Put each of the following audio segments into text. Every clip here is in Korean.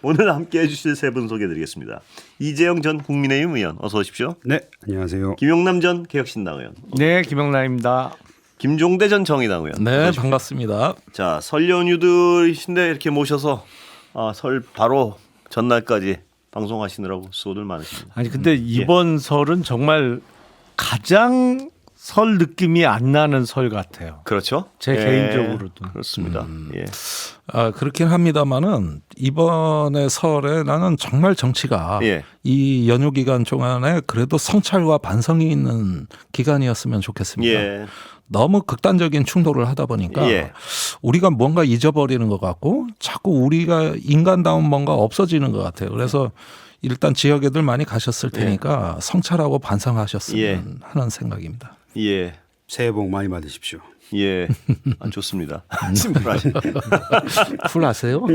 오늘 함께해 주실 세 분 소개해드리겠습니다. 이재영 전 국민의힘 의원 어서 오십시오. 네, 안녕하세요. 김용남 전 개혁신당 의원. 네, 김영남입니다. 김종대 전 정의당 의원. 네, 반갑습니다. 자, 설 연휴들이신데 이렇게 모셔서 설 바로 전날까지 방송하시느라고 수고들 많으십니다. 아니 근데 이번 설은 정말 가장 설 느낌이 안 나는 설 같아요. 그렇죠? 제 개인적으로도. 그렇습니다. 예. 그렇긴 합니다만은 이번에 설에 나는 정말 정치가 예. 이 연휴 기간 동안에 그래도 성찰과 반성이 있는 기간이었으면 좋겠습니다. 예. 너무 극단적인 충돌을 하다 보니까 예. 우리가 뭔가 잊어버리는 것 같고 자꾸 우리가 인간다운 뭔가 없어지는 것 같아요. 그래서 일단 지역에들 많이 가셨을 테니까 성찰하고 반성하셨으면 하는 생각입니다. 예. 새해 복 많이 받으십시오. 예. 좋습니다. 심플하시네. 쿨하세요?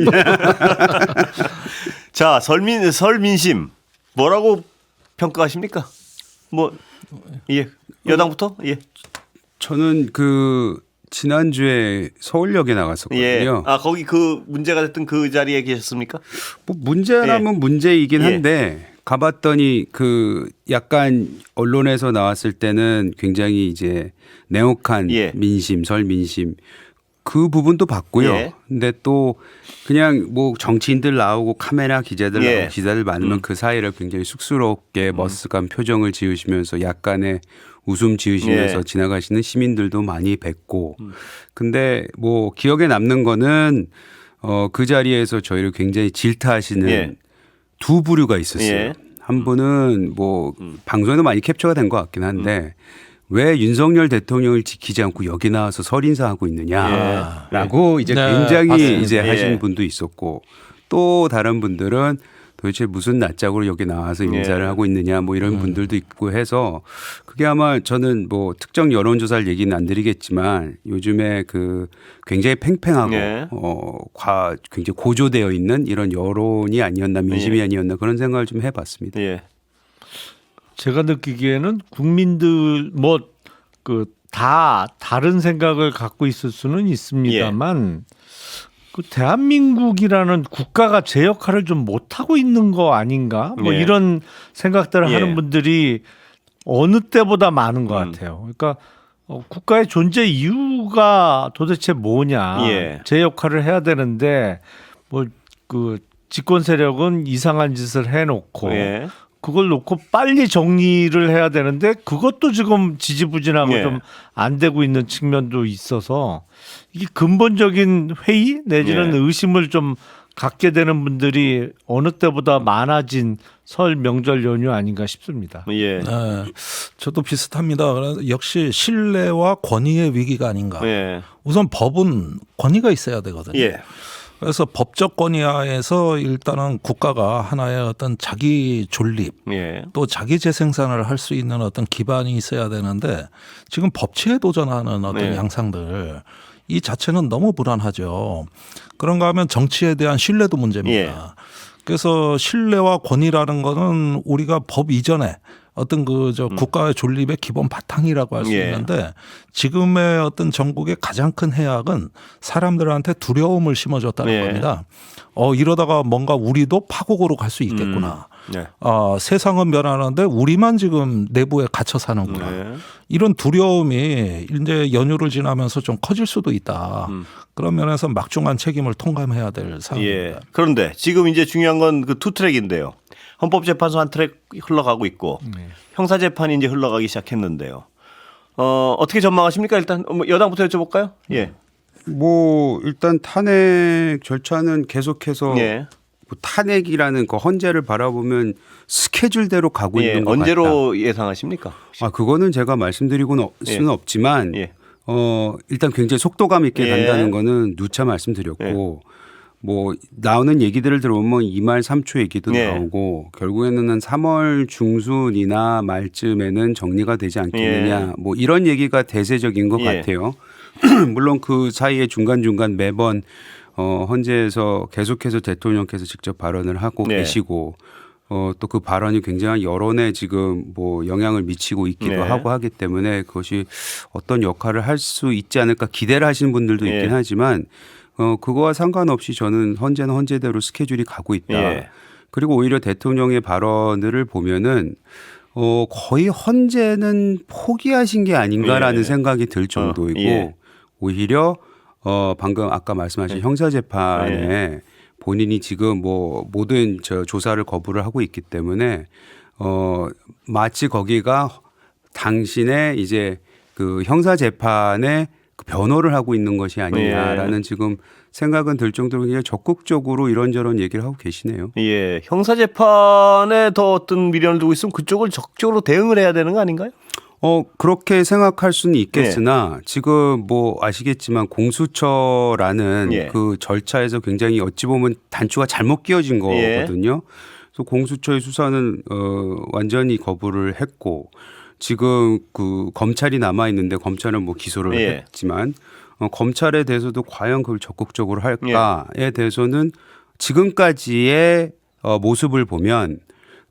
자, 설 민심 뭐라고 평가하십니까? 예. 여당부터? 예. 저는 지난주에 서울역에 나갔었거든요. 예. 거기 그 문제가 됐던 그 자리에 계셨습니까? 뭐 문제라면 문제이긴 예. 한데 가봤더니 약간 언론에서 나왔을 때는 굉장히 이제 냉혹한 예. 민심, 설 민심 그 부분도 봤고요. 예. 근데 또 그냥 뭐 정치인들 나오고 카메라 기자들 예. 나오고 기자들 많으면 그 사이를 굉장히 쑥스럽게 머쓱한 표정을 지으시면서 약간의 웃음 지으시면서 예. 지나가시는 시민들도 많이 뵀고 근데 뭐 기억에 남는 거는 그 자리에서 저희를 굉장히 질타하시는 예. 두 부류가 있었어요. 예. 한 분은 뭐 방송에도 많이 캡처가 된 것 같긴 한데 왜 윤석열 대통령을 지키지 않고 여기 나와서 설 인사하고 있느냐라고 이제 네, 굉장히 맞습니다. 이제 하시는 예. 분도 있었고 또 다른 분들은 도대체 무슨 낯짝으로 여기 나와서 인사를 예. 하고 있느냐 뭐 이런 분들도 있고 해서 그게 아마 저는 뭐 특정 여론조사를 얘기는 안 드리겠지만 요즘에 굉장히 팽팽하고 예. 굉장히 고조되어 있는 이런 여론이 아니었나 민심이 예. 아니었나 그런 생각을 좀 해봤습니다. 예. 제가 느끼기에는 국민들 다 다른 생각을 갖고 있을 수는 있습니다만 그 대한민국이라는 국가가 제 역할을 좀 못하고 있는 거 아닌가? 예. 이런 생각들을 예. 하는 분들이 어느 때보다 많은 것 같아요. 그러니까 국가의 존재 이유가 도대체 뭐냐? 예. 제 역할을 해야 되는데 집권 세력은 이상한 짓을 해놓고 예. 그걸 놓고 빨리 정리를 해야 되는데 그것도 지금 지지부진하고 예. 좀 안 되고 있는 측면도 있어서 이게 근본적인 회의 내지는 예. 의심을 좀 갖게 되는 분들이 어느 때보다 많아진 설 명절 연휴 아닌가 싶습니다. 예. 네, 저도 비슷합니다. 그래서 역시 신뢰와 권위의 위기가 아닌가. 예. 우선 법은 권위가 있어야 되거든요. 예. 그래서 법적 권위하에서 일단은 국가가 하나의 어떤 자기 존립 예. 또 자기 재생산을 할 수 있는 어떤 기반이 있어야 되는데 지금 법치에 도전하는 어떤 네. 양상들 이 자체는 너무 불안하죠. 그런가 하면 정치에 대한 신뢰도 문제입니다. 예. 그래서 신뢰와 권위라는 거는 우리가 법 이전에 어떤 국가의 존립의 기본 바탕이라고 할 수 예. 있는데 지금의 어떤 전국의 가장 큰 해악은 사람들한테 두려움을 심어줬다는 예. 겁니다. 이러다가 뭔가 우리도 파국으로 갈 수 있겠구나. 네. 세상은 변하는데 우리만 지금 내부에 갇혀 사는구나. 네. 이런 두려움이 이제 연휴를 지나면서 좀 커질 수도 있다. 그런 면에서 막중한 책임을 통감해야 될 상황입니다. 예. 그런데 지금 이제 중요한 건 그 투 트랙인데요. 헌법재판소 한 트랙 흘러가고 있고 형사재판이 이제 흘러가기 시작했는데요. 어떻게 전망하십니까? 일단 여당부터 여쭤볼까요? 예. 뭐 일단 탄핵 절차는 계속해서 예. 뭐 탄핵이라는 그 헌재를 바라보면 스케줄대로 가고 예. 있는 것 언제로 예상하십니까? 같다. 그거는 제가 말씀드리고는 수는 없지만 예. 일단 굉장히 속도감 있게 예. 간다는 거는 누차 말씀드렸고 뭐 나오는 얘기들을 들어보면 2말 3초 얘기도 예. 나오고 결국에는 한 3월 중순이나 말쯤에는 정리가 되지 않겠느냐 뭐 이런 얘기가 대세적인 것 예. 같아요. 물론 그 사이에 중간중간 매번 헌재에서 계속해서 대통령께서 직접 발언을 하고 네. 계시고 또 그 발언이 굉장한 여론에 지금 뭐 영향을 미치고 있기도 네. 하고 하기 때문에 그것이 어떤 역할을 할 수 있지 않을까 기대를 하시는 분들도 있긴 예. 하지만 그거와 상관없이 저는 헌재는 헌재대로 스케줄이 가고 있다. 예. 그리고 오히려 대통령의 발언들을 보면은 거의 헌재는 포기하신 게 아닌가라는 예. 생각이 들 정도이고 예. 오히려 방금 아까 말씀하신 형사재판에 본인이 지금 뭐 모든 조사를 거부를 하고 있기 때문에 마치 거기가 당신의 이제 그 형사재판에 그 변호를 하고 있는 것이 아니냐라는 지금 생각은 들 정도로 그냥 적극적으로 이런저런 얘기를 하고 계시네요. 예, 형사재판에 더 어떤 미련을 두고 있으면 그쪽을 적극적으로 대응을 해야 되는 거 아닌가요? 그렇게 생각할 수는 있겠으나 지금 뭐 아시겠지만 공수처라는 예. 그 절차에서 굉장히 어찌 보면 단추가 잘못 끼워진 거거든요. 그래서 공수처의 수사는 완전히 거부를 했고 지금 그 검찰이 남아 있는데 검찰은 뭐 기소를 예. 했지만 검찰에 대해서도 과연 그걸 적극적으로 할까에 대해서는 지금까지의 모습을 보면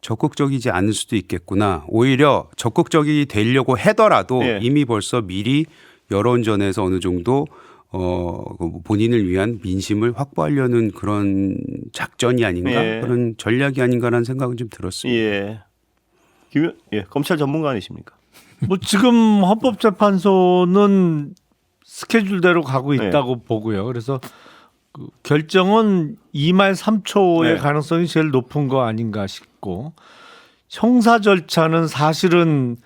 적극적이지 않을 수도 있겠구나. 오히려 적극적이 되려고 하더라도 예. 이미 벌써 미리 여론전에서 어느 정도 본인을 위한 민심을 확보하려는 그런 작전이 아닌가 예. 그런 전략이 아닌가라는 생각은 좀 들었습니다. 예. 검찰 전문가 아니십니까? 뭐 지금 헌법재판소는 스케줄대로 가고 있다고 보고요. 그래서 그 결정은 2말 3초의 네. 가능성이 제일 높은 거 아닌가 싶고 형사 절차는 사실은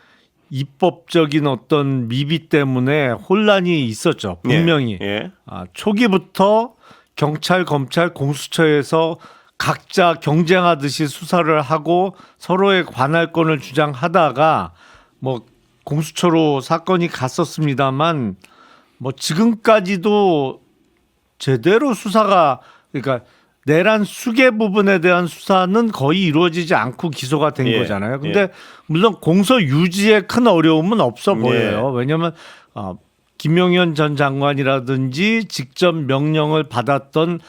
입법적인 어떤 미비 때문에 혼란이 있었죠. 분명히 예. 초기부터 경찰, 검찰, 공수처에서 각자 경쟁하듯이 수사를 하고 서로의 관할권을 주장하다가 뭐 공수처로 사건이 갔었습니다만 뭐 지금까지도 제대로 수사가 그러니까 내란 수계 부분에 대한 수사는 거의 이루어지지 않고 기소가 된 예. 거잖아요. 근데 물론 공소 유지에 큰 어려움은 없어 보여요. 예. 왜냐하면 김용현 전 장관이라든지 직접 명령을 받았던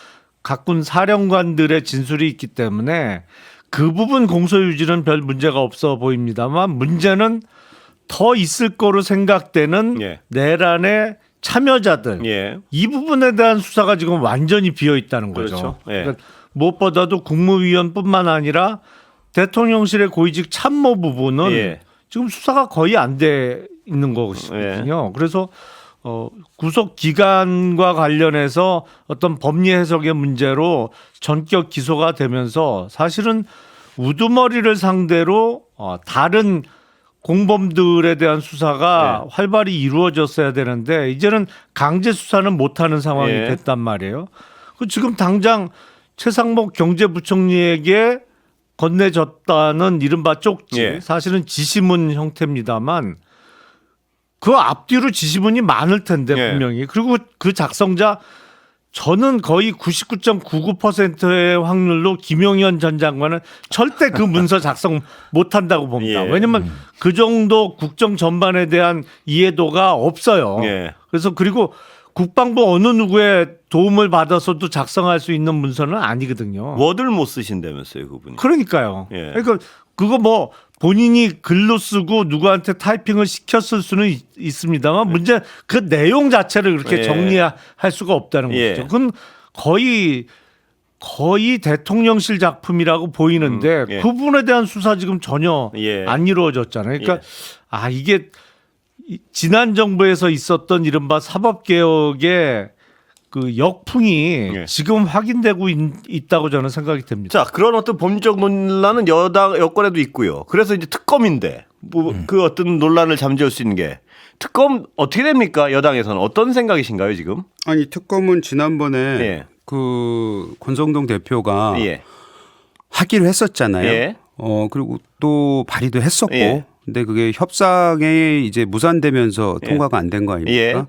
각군 사령관들의 진술이 있기 때문에 그 부분 공소 유지는 별 문제가 없어 보입니다만 문제는 더 있을 거로 생각되는 예. 내란의 참여자들 예. 이 부분에 대한 수사가 지금 완전히 비어 있다는 거죠. 그렇죠. 예. 그러니까 무엇보다도 국무위원뿐만 아니라 대통령실의 고위직 참모 부분은 예. 지금 수사가 거의 안 돼 있는 것이거든요. 그래서 구속 기간과 관련해서 어떤 법리 해석의 문제로 전격 기소가 되면서 사실은 우두머리를 상대로 다른 공범들에 대한 수사가 활발히 이루어졌어야 되는데 이제는 강제 수사는 못하는 상황이 예. 됐단 말이에요. 지금 당장 최상목 경제부총리에게 건네졌다는 이른바 쪽지 예. 사실은 지시문 형태입니다만 그 앞뒤로 지시문이 많을 텐데 예. 분명히 그리고 그 작성자 저는 거의 99.99%의 확률로 김용현 전 장관은 절대 그 문서 작성 못한다고 봅니다. 예. 왜냐하면 그 정도 국정 전반에 대한 이해도가 없어요. 예. 그래서 그리고 국방부 어느 누구의 도움을 받아서도 작성할 수 있는 문서는 아니거든요. 워드를 못 쓰신다면서요, 그분이. 그러니까요. 예. 그러니까 그거 뭐 본인이 글로 쓰고 누구한테 타이핑을 시켰을 수는 있습니다만 문제 그 내용 자체를 그렇게 예. 정리할 수가 없다는 예. 거죠. 그건 거의 대통령실 작품이라고 보이는데 예. 그 부분에 대한 수사 지금 전혀 예. 안 이루어졌잖아요. 그러니까 예. 이게 지난 정부에서 있었던 이른바 사법개혁의 그 역풍이 예. 지금 확인되고 있다고 저는 생각이 됩니다. 자, 그런 어떤 법률적 논란은 여권에도 있고요. 그래서 이제 특검인데 그 어떤 논란을 잠재울 수 있는 게 특검 어떻게 됩니까? 여당에서는 어떤 생각이신가요, 지금? 아니 특검은 지난번에 예. 그 권성동 대표가 예. 하기로 했었잖아요. 예. 그리고 또 발의도 했었고, 예. 근데 그게 협상에 이제 무산되면서 예. 통과가 안 된 거 아닙니까? 예.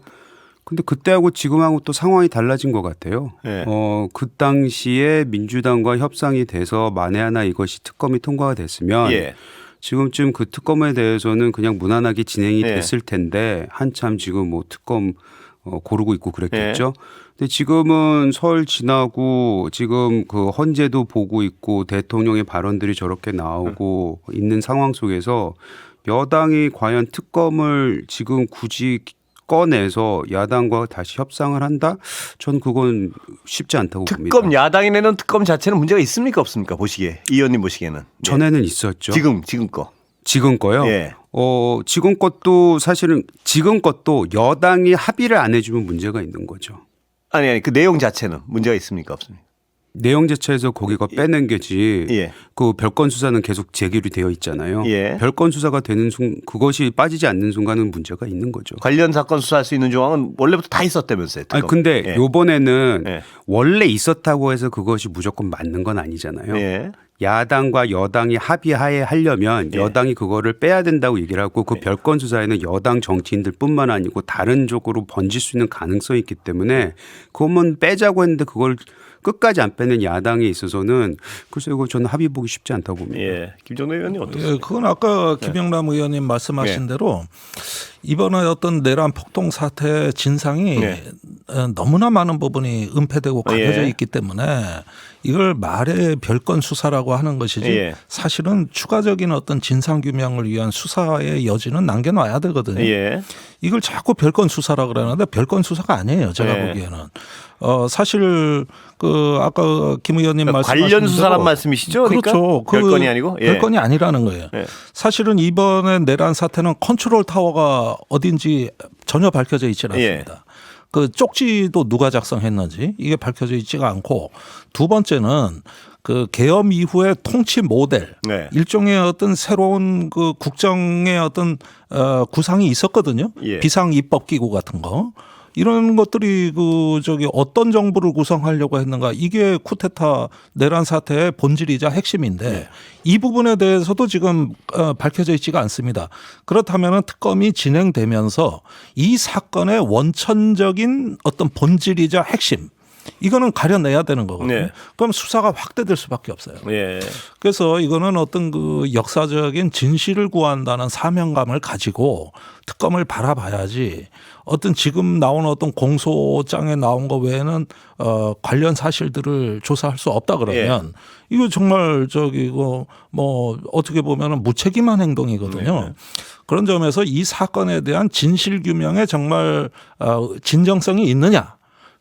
근데 그때하고 지금하고 또 상황이 달라진 것 같아요. 예. 그 당시에 민주당과 협상이 돼서 만에 하나 이것이 특검이 통과가 됐으면 예. 지금쯤 그 특검에 대해서는 그냥 무난하게 진행이 예. 됐을 텐데 한참 지금 뭐 특검 고르고 있고 그랬겠죠. 근데 지금은 설 지나고 지금 그 헌재도 보고 있고 대통령의 발언들이 저렇게 나오고 있는 상황 속에서 여당이 과연 특검을 지금 굳이 꺼내서 야당과 다시 협상을 한다? 전 그건 쉽지 않다고 봅니다. 특검 야당이 내는 특검 자체는 문제가 있습니까 없습니까? 보시기에 이 의원님 보시기에는 전에는 있었죠. 지금 거. 지금 거요? 예. 지금 것도 사실은 지금 것도 여당이 합의를 안 해주면 문제가 있는 거죠. 아니 그 내용 자체는 문제가 있습니까 없습니까? 내용 자체에서 거기가 빼낸 게지. 예. 그 별건 수사는 계속 제기로 되어 있잖아요. 예. 별건 수사가 되는 그것이 빠지지 않는 순간은 문제가 있는 거죠. 관련 사건 수사할 수 있는 조항은 원래부터 다 있었다면서요. 특검. 아니 근데 예. 요번에는 예. 원래 있었다고 해서 그것이 무조건 맞는 건 아니잖아요. 예. 야당과 여당이 합의하에 하려면 예. 여당이 그거를 빼야 된다고 얘기를 하고 그 별건 수사에는 여당 정치인들뿐만 아니고 다른 쪽으로 번질 수 있는 가능성이 있기 때문에 그것만 빼자고 했는데 그걸 끝까지 안 빼는 야당에 있어서는 글쎄 이거 저는 합의 보기 쉽지 않다고 봅니다. 예. 김정래 의원님 어떠세요? 예, 그건 아까 김영남 의원님 말씀하신 대로 이번에 어떤 내란 폭동 사태의 진상이 너무나 많은 부분이 은폐되고 가려져 있기 때문에 이걸 말의 별건 수사라고 하는 것이지 사실은 추가적인 어떤 진상 규명을 위한 수사의 여지는 남겨놔야 되거든요. 이걸 자꾸 별건 수사라 그러는데 별건 수사가 아니에요. 제가 보기에는. 사실 그 아까 김 의원님 말씀하신 관련 수사란 말씀이시죠? 그러니까? 그렇죠. 별건이 아니고 별건이 아니라는 거예요. 사실은 이번에 내란 사태는 컨트롤 타워가 어딘지 전혀 밝혀져 있지 않습니다. 그 쪽지도 누가 작성했는지 이게 밝혀져 있지가 않고 두 번째는 그 계엄 이후의 통치 모델 일종의 어떤 새로운 그 국정의 어떤 구상이 있었거든요. 비상 입법 기구 같은 거. 이런 것들이 그 저기 어떤 정부를 구성하려고 했는가 이게 쿠데타 내란 사태의 본질이자 핵심인데 이 부분에 대해서도 지금 밝혀져 있지가 않습니다. 그렇다면 특검이 진행되면서 이 사건의 원천적인 어떤 본질이자 핵심 이거는 가려내야 되는 거거든요. 그럼 수사가 확대될 수밖에 없어요. 그래서 이거는 어떤 그 역사적인 진실을 구한다는 사명감을 가지고 특검을 바라봐야지 어떤 지금 나온 어떤 공소장에 나온 거 외에는 관련 사실들을 조사할 수 없다 그러면 이거 정말 저기 이거 뭐 어떻게 보면은 무책임한 행동이거든요. 그런 점에서 이 사건에 대한 진실 규명에 정말 진정성이 있느냐.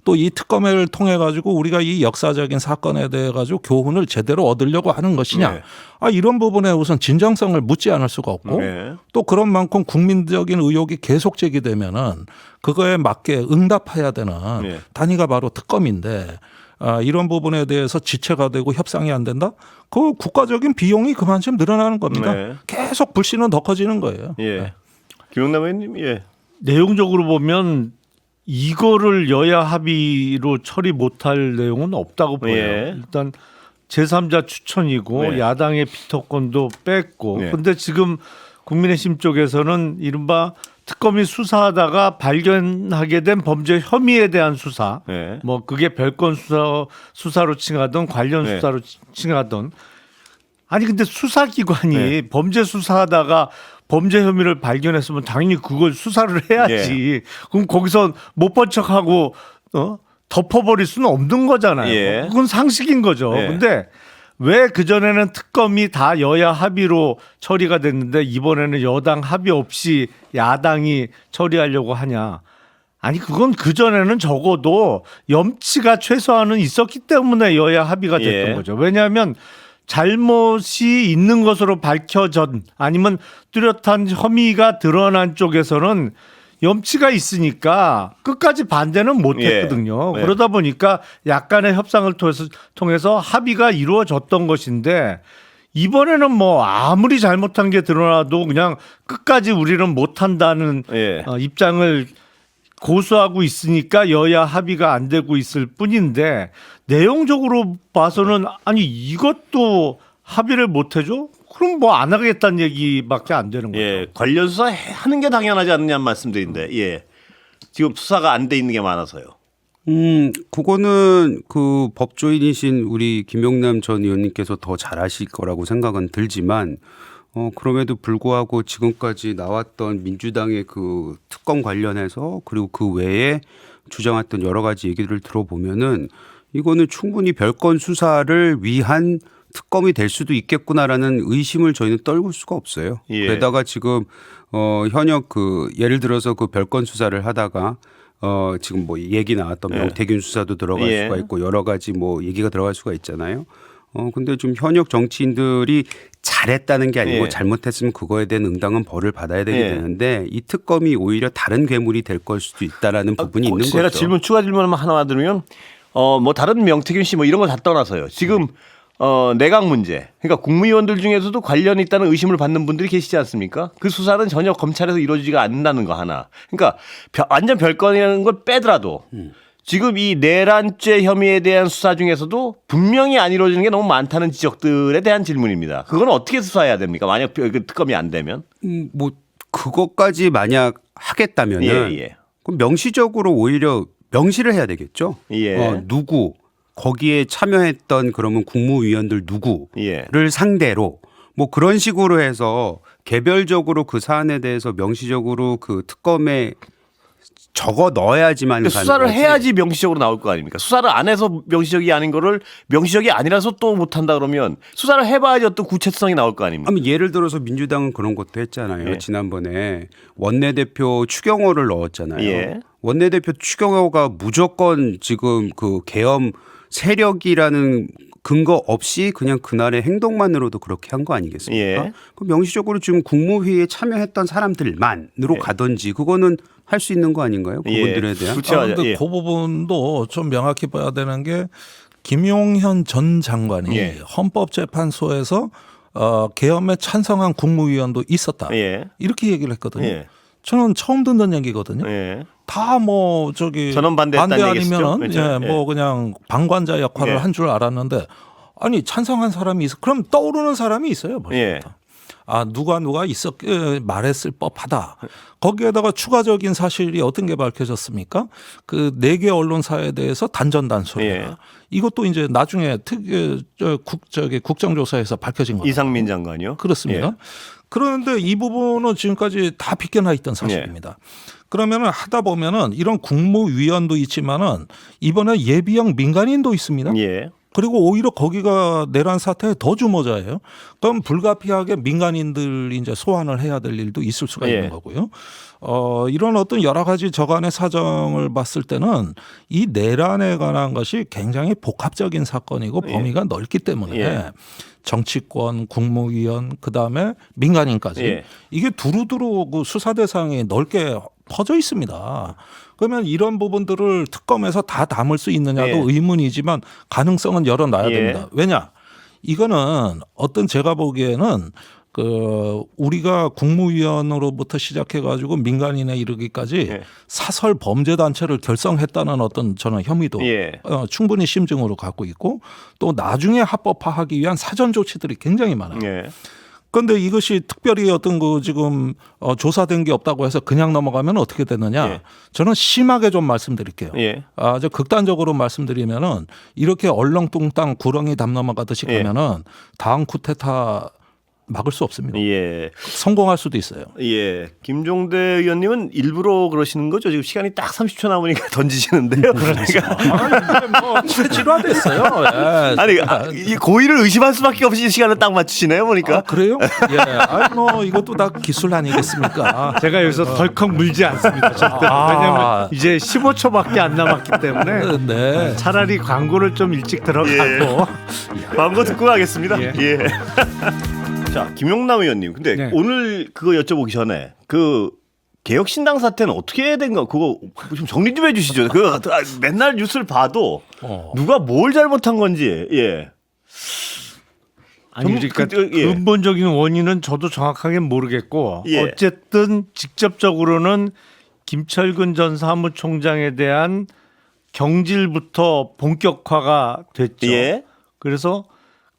또 이 특검을 통해 가지고 우리가 이 역사적인 사건에 대해 가지고 교훈을 제대로 얻으려고 하는 것이냐. 이런 부분에 우선 진정성을 묻지 않을 수가 없고 또 그런 만큼 국민적인 의혹이 계속 제기되면은 그거에 맞게 응답해야 되는 단위가 바로 특검인데 이런 부분에 대해서 지체가 되고 협상이 안 된다? 그 국가적인 비용이 그만큼 늘어나는 겁니다. 계속 불씨는 더 커지는 거예요. 김영남 의원님, 내용적으로 보면 이거를 여야 합의로 처리 못할 내용은 없다고 보여요. 일단 제3자 추천이고 야당의 비토권도 뺐고 그런데 지금 국민의힘 쪽에서는 이른바 특검이 수사하다가 발견하게 된 범죄 혐의에 대한 수사 뭐 그게 별건 수사로 칭하던 관련 수사로 칭하던 아니 근데 수사기관이 범죄 수사하다가 범죄 혐의를 발견했으면 당연히 그걸 수사를 해야지. 그럼 거기서 못 본 척하고 덮어버릴 수는 없는 거잖아요. 그건 상식인 거죠. 근데 왜 그전에는 특검이 다 여야 합의로 처리가 됐는데 이번에는 여당 합의 없이 야당이 처리하려고 하냐. 아니 그건 그전에는 적어도 염치가 최소한은 있었기 때문에 여야 합의가 됐던 거죠. 왜냐하면 잘못이 있는 것으로 밝혀진 아니면 뚜렷한 혐의가 드러난 쪽에서는 염치가 있으니까 끝까지 반대는 못했거든요. 그러다 보니까 약간의 협상을 통해서 합의가 이루어졌던 것인데 이번에는 뭐 아무리 잘못한 게 드러나도 그냥 끝까지 우리는 못한다는 입장을 고수하고 있으니까 여야 합의가 안 되고 있을 뿐인데 내용적으로 봐서는 아니 이것도 합의를 못 해줘? 그럼 뭐 안 하겠다는 얘기밖에 안 되는 거죠. 관련 수사 하는 게 당연하지 않느냐는 말씀드린데 지금 수사가 안 돼 있는 게 많아서요. 그거는 그 법조인이신 우리 김용남 전 의원님께서 더 잘하실 거라고 생각은 들지만 그럼에도 불구하고 지금까지 나왔던 민주당의 그 특검 관련해서 그리고 그 외에 주장했던 여러 가지 얘기들을 들어보면은 이거는 충분히 별건 수사를 위한 특검이 될 수도 있겠구나라는 의심을 저희는 떨굴 수가 없어요. 예. 게다가 지금 현역 그 예를 들어서 그 별건 수사를 하다가 지금 뭐 얘기 나왔던 예. 명태균 수사도 들어갈 예. 수가 있고 여러 가지 뭐 얘기가 들어갈 수가 있잖아요. 근데 좀 현역 정치인들이 잘했다는 게 아니고 예. 잘못했으면 그거에 대한 응당한 벌을 받아야 되게 예. 되는데 이 특검이 오히려 다른 괴물이 될 걸 수도 있다라는 부분이 있는 제가 거죠. 추가 질문만 하나 드리면 뭐 다른 명태균 씨 뭐 이런 걸 다 떠나서요. 지금 내각 문제, 그러니까 국무위원들 중에서도 관련이 있다는 의심을 받는 분들이 계시지 않습니까? 그 수사는 전혀 검찰에서 이루어지지가 않는다는 거 하나. 그러니까 완전 별건이라는 걸 빼더라도 지금 이 내란죄 혐의에 대한 수사 중에서도 분명히 안 이루어지는 게 너무 많다는 지적들에 대한 질문입니다. 그건 어떻게 수사해야 됩니까? 만약 그 특검이 안 되면? 뭐 그것까지 만약 하겠다면은 예. 그럼 명시적으로 오히려 명시를 해야 되겠죠. 예. 누구 거기에 참여했던 그러면 국무위원들 누구를 예. 상대로 뭐 그런 식으로 해서 개별적으로 그 사안에 대해서 명시적으로 그 특검에 적어 넣어야지만 근데 수사를 가능하지. 해야지 명시적으로 나올 거 아닙니까? 수사를 안 해서 명시적이 아닌 거를 명시적이 아니라서 또 못한다 그러면 수사를 해봐야지 또 구체성이 나올 거 아닙니까? 아니 예를 들어서 민주당은 그런 것도 했잖아요. 예. 지난번에 원내대표 추경호를 넣었잖아요. 예. 원내대표 추경호가 무조건 지금 그 계엄 세력이라는 근거 없이 그냥 그날의 행동만으로도 그렇게 한 거 아니겠습니까? 예. 그럼 명시적으로 지금 국무회의에 참여했던 사람들만으로 가든지 그거는 할 수 있는 거 아닌가요? 그분들에 대한. 구체화하자. 근데 예. 그 부분도 좀 명확히 봐야 되는 게 김용현 전 장관이 예. 헌법재판소에서 계엄에 찬성한 국무위원도 있었다. 예. 이렇게 얘기를 했거든요. 예. 저는 처음 듣는 얘기거든요. 예. 다 뭐 저기 전원 반대했다는 반대 얘기시죠? 아니면은 그렇죠? 예, 뭐 그냥 방관자 역할을 예. 한 줄 알았는데 아니 찬성한 사람이 있어. 그럼 떠오르는 사람이 있어요. 벌써부터. 예. 아 누가 말했을 법하다. 거기에다가 추가적인 사실이 어떤 게 밝혀졌습니까? 그 4개 언론사에 대해서 단전단소리다. 예. 이것도 이제 나중에 국정조사에서 밝혀진 거예요. 이상민 장관이요? 그렇습니다. 예. 그런데 이 부분은 지금까지 다 비껴나 있던 사실입니다. 그러면은 하다 보면은 이런 국무위원도 있지만은 이번에 예비역 민간인도 있습니다. 예. 그리고 오히려 거기가 내란 사태에 더 주모자예요. 그럼 불가피하게 민간인들 이제 소환을 해야 될 일도 있을 수가 예. 있는 거고요. 이런 어떤 여러 가지 저간의 사정을 봤을 때는 이 내란에 관한 것이 굉장히 복합적인 사건이고 범위가 넓기 때문에 예. 정치권, 국무위원, 그다음에 민간인까지 예. 이게 두루두루 그 수사 대상이 넓게 퍼져 있습니다. 그러면 이런 부분들을 특검에서 다 담을 수 있느냐도 예. 의문이지만 가능성은 열어놔야 예. 됩니다. 왜냐? 이거는 어떤 제가 보기에는 그 우리가 국무위원으로부터 시작해 가지고 민간인에 이르기까지 예. 사설 범죄 단체를 결성했다는 어떤 저는 혐의도 예. 충분히 심증으로 갖고 있고 또 나중에 합법화하기 위한 사전 조치들이 굉장히 많아요. 예. 그런데 이것이 특별히 어떤 그 지금 조사된 게 없다고 해서 그냥 넘어가면 어떻게 되느냐? 예. 저는 심하게 좀 말씀드릴게요. 예. 아주 극단적으로 말씀드리면은 이렇게 얼렁뚱땅 구렁이 담 넘어가듯이 예. 가면은 다음 쿠데타 막을 수 없습니다. 예. 성공할 수도 있어요. 예. 김종대 의원님은 일부러 그러시는 거죠? 지금 시간이 딱 30초 남으니까 던지시는데요. 그러니까 뭐 체질화됐어요. 예. 아니 이 고의를 의심할 수밖에 없이 시간을 딱 맞추시네요. 보니까. 아, 그래요? 예. 아니 뭐 이것도 다 기술 아니겠습니까? 제가 여기서 덜컥 물지 않습니다. 절대. 왜냐하면 이제 15초밖에 안 남았기 때문에 네. 차라리 광고를 좀 일찍 들어가고 광고 듣고 가겠습니다. 예. 예. 자, 김용남 의원님. 근데 네. 오늘 그거 여쭤보기 전에 그 개혁신당 사태는 어떻게 된 거? 그거 좀 정리 좀 해주시죠. 그 맨날 뉴스를 봐도 누가 뭘 잘못한 건지. 예. 아니 그러니까 예. 근본적인 원인은 저도 정확하게 모르겠고 예. 어쨌든 직접적으로는 김철근 전 사무총장에 대한 경질부터 본격화가 됐죠. 예. 그래서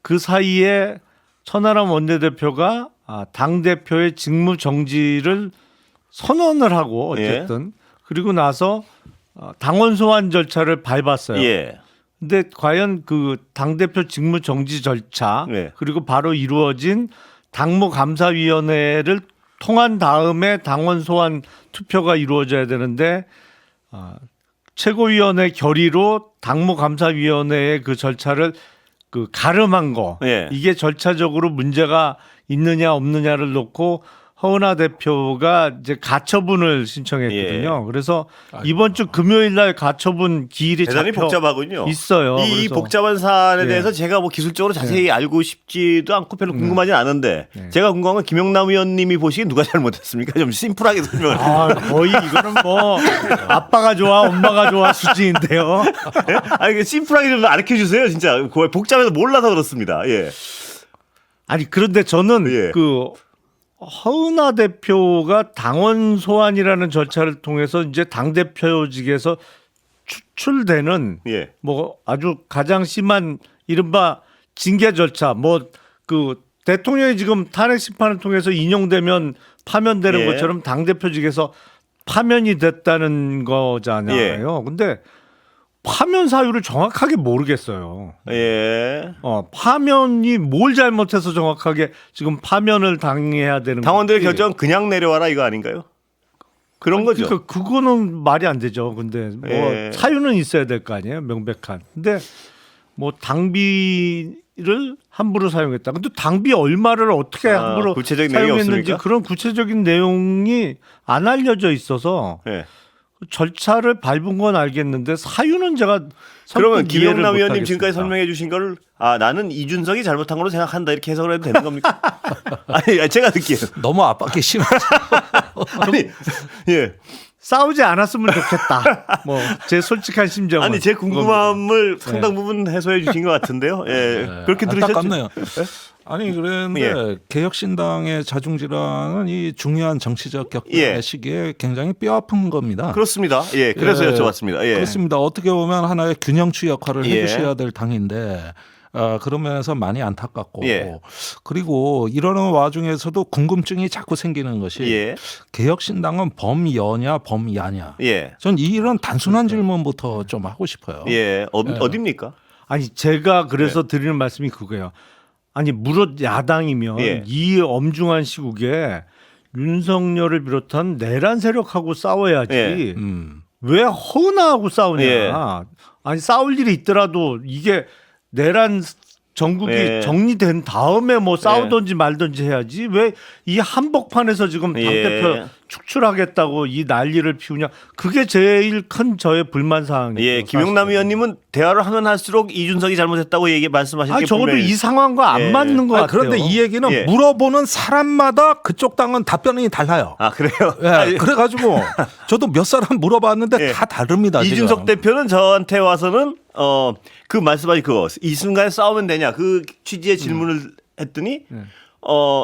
그 사이에 천하람 원내대표가 당대표의 직무 정지를 선언을 하고 어쨌든 그리고 나서 당원 소환 절차를 밟았어요. 예. 근데 과연 그 당대표 직무 정지 절차 네. 그리고 바로 이루어진 당무감사위원회를 통한 다음에 당원 소환 투표가 이루어져야 되는데 최고위원회 결의로 당무감사위원회의 그 절차를 그 가름한 거 예. 이게 절차적으로 문제가 있느냐 없느냐를 놓고 허은하 대표가 이제 가처분을 신청했거든요. 그래서 이번 주 금요일 날 가처분 기일이 대단히 잡혀 복잡하군요. 있어요. 이 그래서 복잡한 사안에 예. 대해서 제가 뭐 기술적으로 자세히 알고 싶지도 않고 별로 궁금하진 않은데 제가 궁금한 건 김영남 의원님이 보시기엔 누가 잘못했습니까? 좀 심플하게 설명을 해주세요. 거의 이거는 뭐 아빠가 좋아 엄마가 좋아 수준인데요. 아니 그 심플하게 좀 가르쳐 주세요. 진짜 복잡해서 몰라서 그렇습니다. 예. 아니 그런데 저는 예. 그 허은하 대표가 당원 소환이라는 절차를 통해서 이제 당 대표직에서 추출되는 예. 뭐 아주 가장 심한 이른바 징계 절차 뭐 그 대통령이 지금 탄핵 심판을 통해서 인용되면 파면되는 예. 것처럼 당 대표직에서 파면이 됐다는 거잖아요. 근데 파면 사유를 정확하게 모르겠어요. 예. 파면이 뭘 잘못해서 정확하게 지금 파면을 당해야 되는 당원들의 건지. 결정 그냥 내려와라 이거 아닌가요? 그런 거죠. 그러니까 그거는 말이 안 되죠. 근데 뭐 예. 사유는 있어야 될 거 아니에요. 명백한. 근데 뭐 당비를 함부로 사용했다. 근데 당비 얼마를 어떻게 함부로 구체적인 내용이 사용했는지 없습니까? 그런 구체적인 내용이 안 알려져 있어서 예. 절차를 밟은 건 알겠는데 사유는 제가 그러면 선뜻 이해를 김영남 의원님 못하겠습니다. 지금까지 설명해 주신 걸 나는 이준석이 잘못한 걸로 생각한다 이렇게 해석을 해도 되는 겁니까? 아니 제가 듣기에는 너무 압박이 심하죠. 아니 예. 싸우지 않았으면 좋겠다. 뭐 제 솔직한 심정은. 아니 제 궁금함을 상당 부분 해소해 주신 것 같은데요. 예. 그렇게 들으셨죠? 안타깝네요. 아니 그런데 예. 개혁신당의 자중질환은 이 중요한 정치적 격변의 예. 시기에 굉장히 뼈아픈 겁니다. 그렇습니다. 예. 그래서 예. 여쭤봤습니다. 예. 그렇습니다. 어떻게 보면 하나의 균형추 역할을 예. 해주셔야 될 당인데 그런 면에서 많이 안타깝고 예. 그리고 이러는 와중에서도 궁금증이 자꾸 생기는 것이 예. 개혁신당은 범여냐 범야냐. 예. 전 이런 단순한 질문부터 좀 하고 싶어요. 예. 어디입니까? 아니 제가 그래서 드리는 말씀이 그거예요. 아니 무릇 야당이면 예. 이 엄중한 시국에 윤석열을 비롯한 내란 세력하고 싸워야지 예. 왜 허은하하고 싸우냐. 예. 아니 싸울 일이 있더라도 이게 내란 전국이 예. 정리된 다음에 뭐 싸우든지 말든지 해야지 왜 이 한복판에서 지금 예. 당대표 축출하겠다고 이 난리를 피우냐. 그게 제일 큰 저의 불만 사항이에요. 예. 김영남 의원님은 대화를 하면 할수록 이준석이 잘못했다고 말씀하시는 아니 게 적어도 분명히- 이 상황과 안 예. 맞는 것 아니, 같아요. 그런데 이 얘기는 예. 물어보는 사람마다 그쪽 당은 답변이 달라요. 아 그래요? 예, 아니, 그래가지고 저도 몇 사람 물어봤는데 예. 다 다릅니다. 이준석 지금. 대표는 저한테 와서는 그 말씀하신 그거 이 순간에 싸우면 되냐 그 취지의 질문을 했더니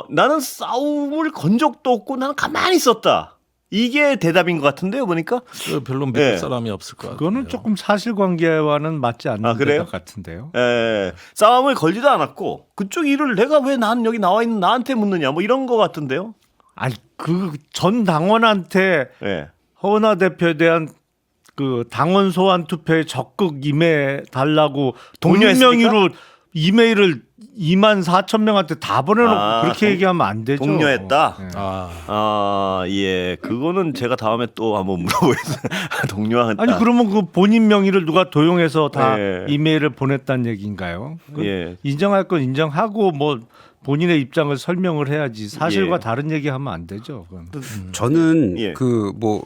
나는 싸움을 건 적도 없고 나는 가만히 있었다. 이게 대답인 것 같은데요, 보니까. 별로 믿을 예. 사람이 없을 것 같아요. 그거는 조금 사실관계와는 맞지 않는 그래요? 것 같은데요. 싸움을 걸지도 않았고 그쪽 일을 내가 왜 나는 여기 나와 있는 나한테 묻느냐 뭐 이런 것 같은데요. 아니 그 전 당원한테 예. 허은하 대표에 대한 그 당원 소환 투표에 적극 임해 달라고 독려했습니까? 본인 명의로 이메일을 24,000명한테 다 보내놓고 그렇게 얘기하면 안 되죠. 독려했다? 예. 예. 그거는 제가 다음에 또 한번 물어보겠습니다. 독려했다. 아니 그러면 그 본인 명의를 누가 도용해서 다 예. 이메일을 보냈다는 얘기인가요? 그 예. 인정할 건 인정하고 뭐 본인의 입장을 설명을 해야지 사실과 예. 다른 얘기하면 안 되죠. 그건. 저는 예. 그 뭐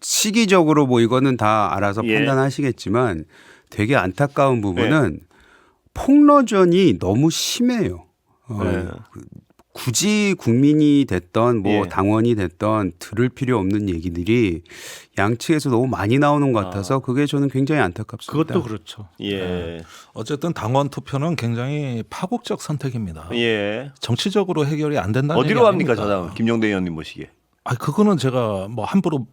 시기적으로 뭐 이거는 다 알아서 예. 판단하시겠지만 되게 안타까운 부분은 폭로전이 너무 심해요. 네. 굳이 국민이 됐던 뭐 예. 당원이 됐던 들을 필요 없는 얘기들이 양측에서 너무 많이 나오는 것 같아서 그게 저는 굉장히 안타깝습니다. 그것도 그렇죠. 예. 어쨌든 당원 투표는 굉장히 파국적 선택입니다. 예. 정치적으로 해결이 안 된다는 어디로 얘기 갑니까, 아닙니까? 저 당? 김종대 의원님 보시기에. 그거는 제가 뭐 함부로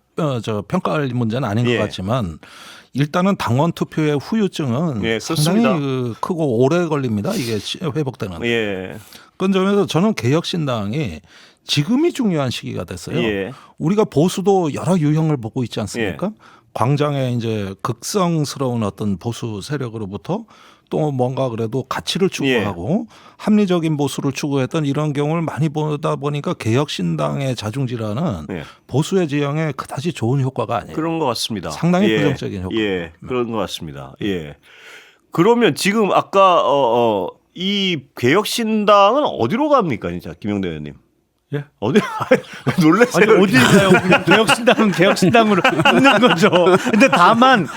평가할 문제는 아닌 예. 것 같지만 일단은 당원 투표의 후유증은 예, 상당히 그렇습니다. 크고 오래 걸립니다. 이게 회복되는. 예. 그런 점에서 저는 개혁신당이 지금이 중요한 시기가 됐어요. 예. 우리가 보수도 여러 유형을 보고 있지 않습니까? 광장의 이제 극성스러운 어떤 보수 세력으로부터 또 뭔가 그래도 가치를 추구하고 합리적인 보수를 추구했던 이런 경우를 많이 보다 보니까 개혁신당의 자중질환은 예. 보수의 지형에 그다지 좋은 효과가 아니에요. 그런 것 같습니다. 상당히 부정적인 효과. 예. 그런 것 같습니다. 예. 그러면 지금 아까 이 개혁신당은 어디로 갑니까, 진짜 김영대 의원님? 예? 어디 놀랐어요. 아니 어디 가요? 그냥 개혁신당은 개혁신당으로 있는 거죠. 근데 다만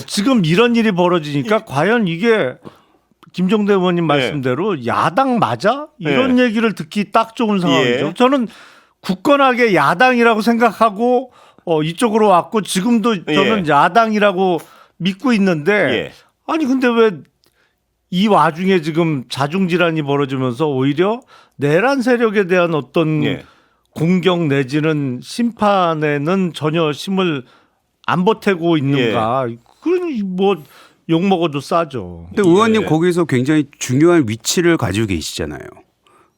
지금 이런 일이 벌어지니까 과연 이게 김종대 의원님 말씀대로 야당 맞아? 이런 얘기를 듣기 딱 좋은 상황이죠. 예. 저는 저는 굳건하게 야당이라고 생각하고 이쪽으로 왔고 지금도 저는 야당이라고 믿고 있는데 예. 아니 근데 왜 이 와중에 지금 자중질환이 벌어지면서 오히려 내란 세력에 대한 어떤 예. 공격 내지는 심판에는 전혀 힘을 안 보태고 있는가? 그러니 뭐 욕 먹어도 싸죠. 근데 의원님 거기서 굉장히 중요한 위치를 가지고 계시잖아요.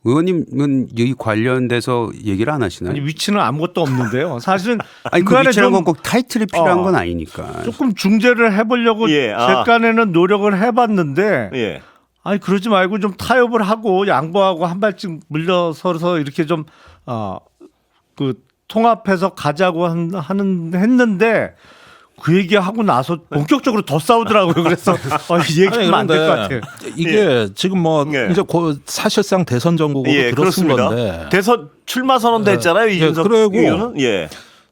의원님은 이 관련돼서 얘기를 안 하시나요? 아니 위치는 아무것도 없는데요. 사실은 아니 그 중간에 위치라는 좀 건 꼭 타이틀이 필요한 건 아니니까. 조금 중재를 해보려고 예, 아. 제간에는 노력을 해봤는데 예. 아니 그러지 말고 좀 타협을 하고 양보하고 한 발씩 물러서서 이렇게 좀 그 통합해서 가자고 했는데 그 얘기하고 나서 본격적으로 더 싸우더라고요. 그래서 얘기하면 안 될 것 같아요. 이게 지금 뭐 예. 이제 사실상 대선 정국으로 예, 들어선 그렇습니다. 건데 대선 출마 선언도 했잖아요. 이준석 그리고 의원은. 예.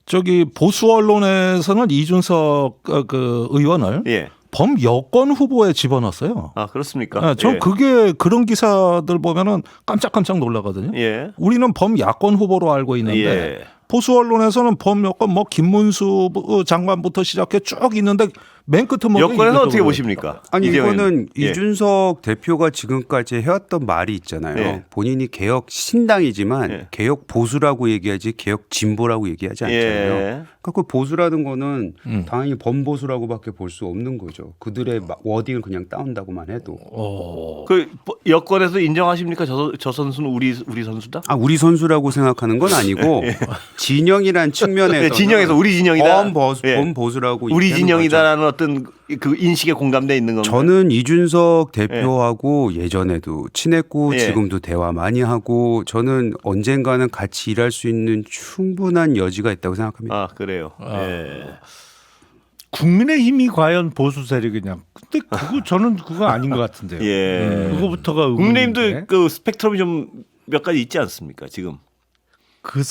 저기 보수 언론에서는 이준석 그 의원을 예. 범여권 후보에 집어넣었어요. 아, 그렇습니까? 전 예. 그게 그런 기사들 보면은 깜짝깜짝 놀라거든요. 예. 우리는 범야권 후보로 알고 있는데 예. 보수 언론에서는 범여권 뭐 김문수 장관부터 시작해 쭉 있는데 맨 끝은 뭐 여권에서 어떻게 보십니까? 아니 이재명 이거는 의원님. 예. 이준석 대표가 지금까지 해왔던 말이 있잖아요. 예. 본인이 개혁 신당이지만 예. 개혁 보수라고 얘기하지 개혁 진보라고 얘기하지 않잖아요. 예. 그러니까 그 보수라는 거는 당연히 범보수라고밖에 볼 수 없는 거죠. 그들의 워딩을 그냥 따온다고만 해도. 그 여권에서 인정하십니까? 저 선수는 우리 선수다? 아 우리 선수라고 생각하는 건 아니고 진영이란 측면에서 예, 진영에서 우리 진영이다. 예. 범보수라고 우리 얘기하는 진영이다라는 어떤 그 인식에 공감돼 있는 겁니다. 저는 이준석 대표하고 예전에도 친했고 예. 지금도 대화 많이 하고 저는 언젠가는 같이 일할 수 있는 충분한 여지가 있다고 생각합니다. 아, 그래요. 예. 국민의힘이 과연 보수 세력이냐? 근데 저는 그거 아닌 것 같은데요. 예. 그거부터가 의문인데. 국민의힘도 그 스펙트럼이 좀 몇 가지 있지 않습니까? 지금. 그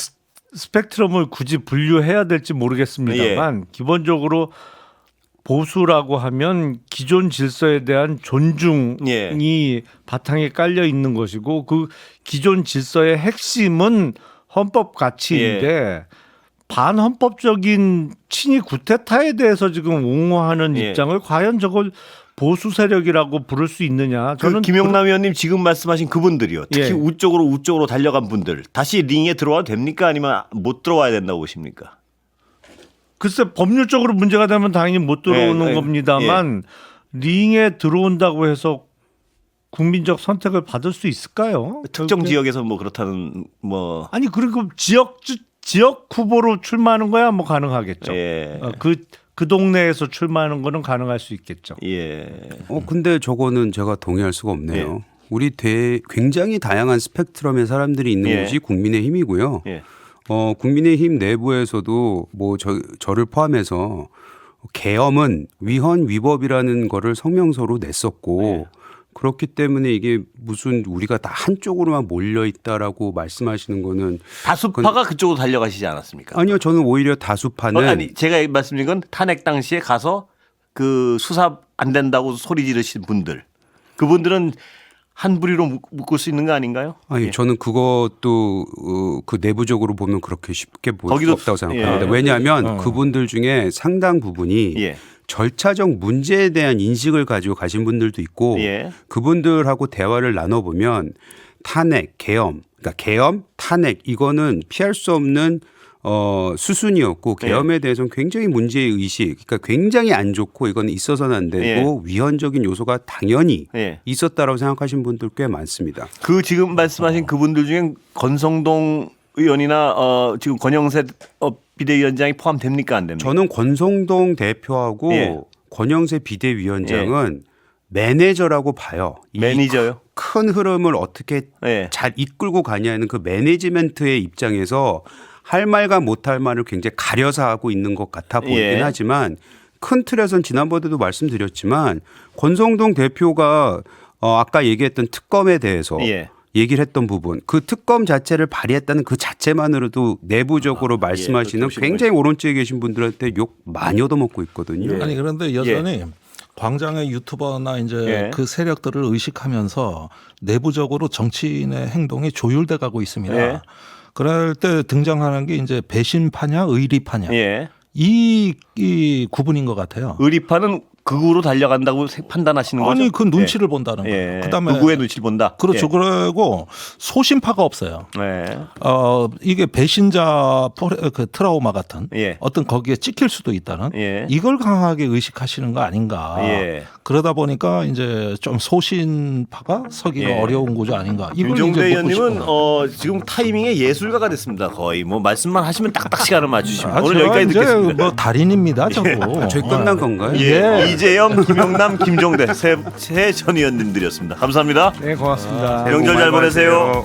스펙트럼을 굳이 분류해야 될지 모르겠습니다만 기본적으로 보수라고 하면 기존 질서에 대한 존중이 바탕에 깔려 있는 것이고 그 기존 질서의 핵심은 헌법 가치인데 반헌법적인 친위 구테타에 대해서 지금 옹호하는 입장을 과연 저걸 보수 세력이라고 부를 수 있느냐? 저는 김영남 의원님 지금 말씀하신 그분들이요. 특히 예. 우쪽으로 달려간 분들 다시 링에 들어와도 됩니까? 아니면 못 들어와야 된다고 보십니까? 글쎄 법률적으로 문제가 되면 당연히 못 들어오는 예, 겁니다만 링에 들어온다고 해서 국민적 선택을 받을 수 있을까요? 특정 지역에서 뭐 그렇다는 뭐 아니 그리고 지역 후보로 출마하는 거야 뭐 가능하겠죠. 예. 그 동네에서 출마하는 거는 가능할 수 있겠죠. 예. 근데 저거는 제가 동의할 수가 없네요. 예. 우리 굉장히 다양한 스펙트럼의 사람들이 있는 예. 곳이 국민의힘이고요. 예. 국민의힘 내부에서도 뭐 저를 포함해서 계엄은 위헌 위법이라는 거를 성명서로 냈었고 그렇기 때문에 이게 무슨 우리가 다 한쪽으로만 몰려 있다라고 말씀하시는 거는 다수파가 그쪽으로 달려가시지 않았습니까? 아니요. 저는 오히려 다수파는 아니 제가 말씀드린 건 탄핵 당시에 가서 그 수사 안 된다고 소리 지르신 분들 그분들은 한 부리로 묶을 수 있는 거 아닌가요? 아니 저는 그것도 그 내부적으로 보면 그렇게 쉽게 보일 수 없다고 생각합니다. 왜냐하면 그분들 중에 상당 부분이 절차적 문제에 대한 인식을 가지고 가신 분들도 있고 그분들하고 대화를 나눠보면 탄핵, 계엄, 그러니까 계엄, 탄핵 이거는 피할 수 없는 수순이었고 계엄에 대해서는 굉장히 문제의 의식, 그러니까 굉장히 안 좋고 이건 있어서는 안 되고 위헌적인 요소가 당연히 있었다라고 생각하신 분들 꽤 많습니다. 그 지금 말씀하신 그분들 중에 권성동 의원이나 지금 권영세 비대위원장이 포함됩니까 안 됩니까? 저는 권성동 대표하고 권영세 비대위원장은 매니저라고 봐요. 매니저요? 큰 흐름을 어떻게 잘 이끌고 가냐는 그 매니지멘트의 입장에서 할 말과 못할 말을 굉장히 가려서 하고 있는 것 같아 보이긴 하지만 큰 틀에선 지난번에도 말씀드렸지만 권성동 대표가 아까 얘기했던 특검에 대해서 예. 얘기를 했던 부분, 그 특검 자체를 발의했다는 그 자체만으로도 내부적으로 말씀하시는 예, 굉장히 오른쪽에 계신 분들한테 욕 많이 얻어먹고 있거든요. 아니 그런데 여전히 광장의 유튜버나 이제 예. 그 세력들을 의식하면서 내부적으로 정치인의 행동이 조율돼 가고 있습니다. 예. 그럴 때 등장하는 게 이제 배신파냐 의리파냐 예. 이 구분인 것 같아요. 의리파는 극우로 달려간다고 판단하시는 거죠? 아니 그 눈치를 본다는 예. 거예요. 예. 그다음에 극우의 눈치를 본다. 그렇죠. 그리고 소신파가 없어요. 예. 이게 배신자 그 트라우마 같은 예. 어떤 거기에 찍힐 수도 있다는 예. 이걸 강하게 의식하시는 거 아닌가. 예. 그러다 보니까 이제 좀 소신파가 서기가 예. 어려운 구조 아닌가. 이걸 김종대 이제 묻고 의원님은 싶어요. 지금 타이밍의 예술가가 됐습니다. 거의 뭐 말씀만 하시면 딱딱 시간을 맞추시면 오늘 제가 여기까지 이제 듣겠습니다. 뭐 달인입니다, 저거. 저희 끝난 건가요? 예. 이재영, 김용남, 김종대 세 전 의원님들이었습니다. 감사합니다. 네, 고맙습니다. 명절 잘 보내세요.